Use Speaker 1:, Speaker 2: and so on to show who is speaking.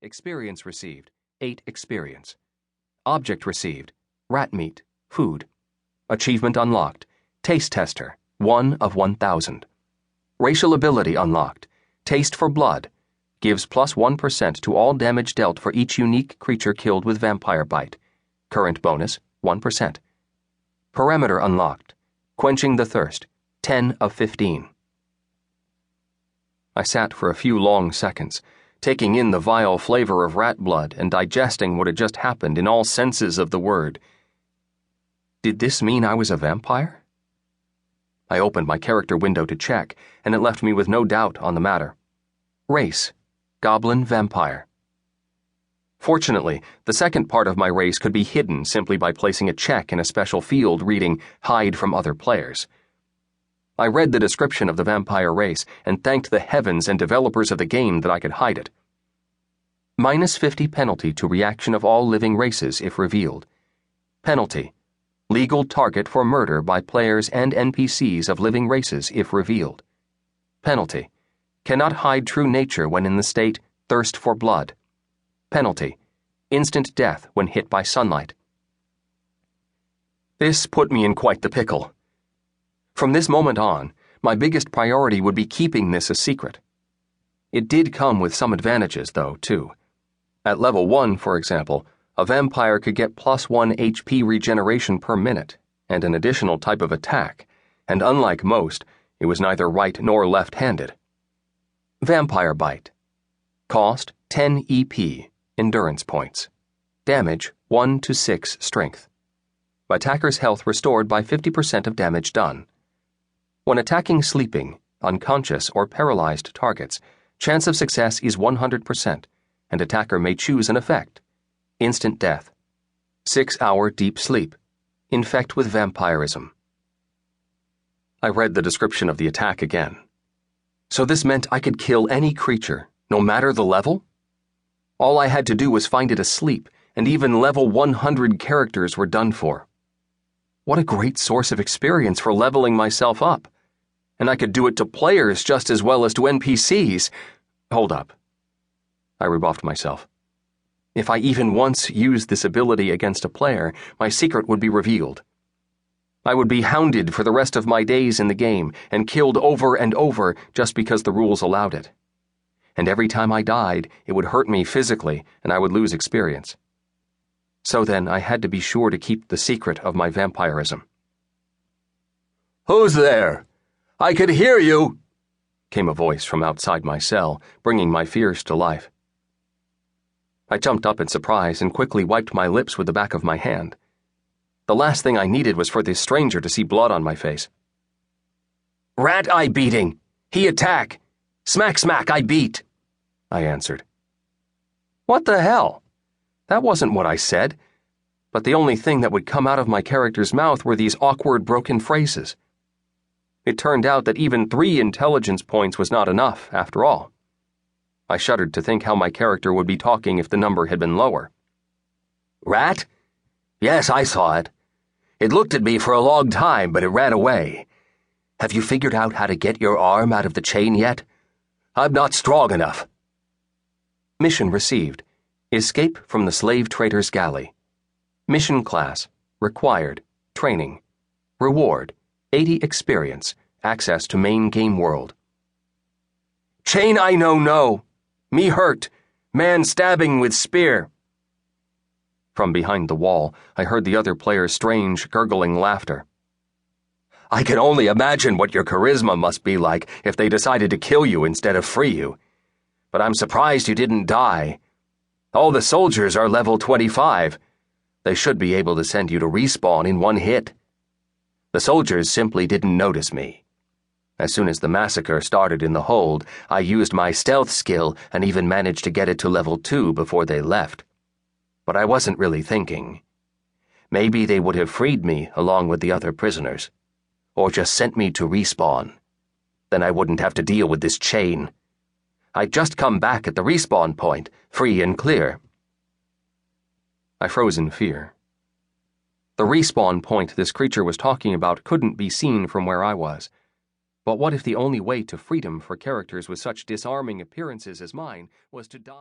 Speaker 1: Experience received, 8 experience. Object received, rat meat, food. Achievement unlocked, taste tester, 1 of 1,000. Racial ability unlocked, taste for blood, gives plus 1% to all damage dealt for each unique creature killed with vampire bite. Current bonus, 1%. Perimeter unlocked, quenching the thirst, 10 of 15. I sat for a few long seconds, taking in the vile flavor of rat blood and digesting what had just happened in all senses of the word. Did this mean I was a vampire? I opened my character window to check, and it left me with no doubt on the matter. Race: Goblin Vampire. Fortunately, the second part of my race could be hidden simply by placing a check in a special field reading Hide from Other Players. I read the description of the vampire race and thanked the heavens and developers of the game that I could hide it. -50 penalty to reaction of all living races if revealed. Penalty: legal target for murder by players and NPCs of living races if revealed. Penalty: cannot hide true nature when in the state thirst for blood. Penalty: instant death when hit by sunlight. This put me in quite the pickle. From this moment on, my biggest priority would be keeping this a secret. It did come with some advantages, though, too. At level 1, for example, a vampire could get +1 HP regeneration per minute, and an additional type of attack, and unlike most, it was neither right nor left-handed. Vampire Bite. Cost 10 EP, endurance points. Damage 1 to 6 strength. Attacker's health restored by 50% of damage done. When attacking sleeping, unconscious, or paralyzed targets, chance of success is 100%, and attacker may choose an effect. Instant death. 6-hour deep sleep. Infect with vampirism. I read the description of the attack again. So this meant I could kill any creature, no matter the level? All I had to do was find it asleep, and even level 100 characters were done for. What a great source of experience for leveling myself up. And I could do it to players just as well as to NPCs. Hold up. I rebuffed myself. If I even once used this ability against a player, my secret would be revealed. I would be hounded for the rest of my days in the game and killed over and over just because the rules allowed it. And every time I died, it would hurt me physically and I would lose experience. So then I had to be sure to keep the secret of my vampirism.
Speaker 2: "Who's there? I could hear you," came a voice from outside my cell, bringing my fears to life.
Speaker 1: I jumped up in surprise and quickly wiped my lips with the back of my hand. The last thing I needed was for this stranger to see blood on my face.
Speaker 2: "Rat I beating. He attack. Smack smack I beat," I answered.
Speaker 1: What the hell? That wasn't what I said, but the only thing that would come out of my character's mouth were these awkward broken phrases. It turned out that even 3 intelligence points was not enough, after all. I shuddered to think how my character would be talking if the number had been lower.
Speaker 2: "Rat? Yes, I saw it. It looked at me for a long time, but it ran away. Have you figured out how to get your arm out of the chain yet? I'm not strong enough."
Speaker 1: Mission received. Escape from the slave trader's galley. Mission class. Required. Training. Reward. 80 experience. Access to main game world.
Speaker 2: "Chain I know no. Me hurt. Man stabbing with spear."
Speaker 1: From behind the wall, I heard the other player's strange, gurgling laughter.
Speaker 2: "I can only imagine what your charisma must be like if they decided to kill you instead of free you. But I'm surprised you didn't die. All the soldiers are level 25. They should be able to send you to respawn in one hit. The soldiers simply didn't notice me. As soon as the massacre started in the hold, I used my stealth skill and even managed to get it to level 2 before they left. But I wasn't really thinking. Maybe they would have freed me along with the other prisoners, or just sent me to respawn. Then I wouldn't have to deal with this chain. I'd just come back at the respawn point, free and clear."
Speaker 1: I froze in fear. The respawn point this creature was talking about couldn't be seen from where I was. But what if the only way to freedom for characters with such disarming appearances as mine was to die?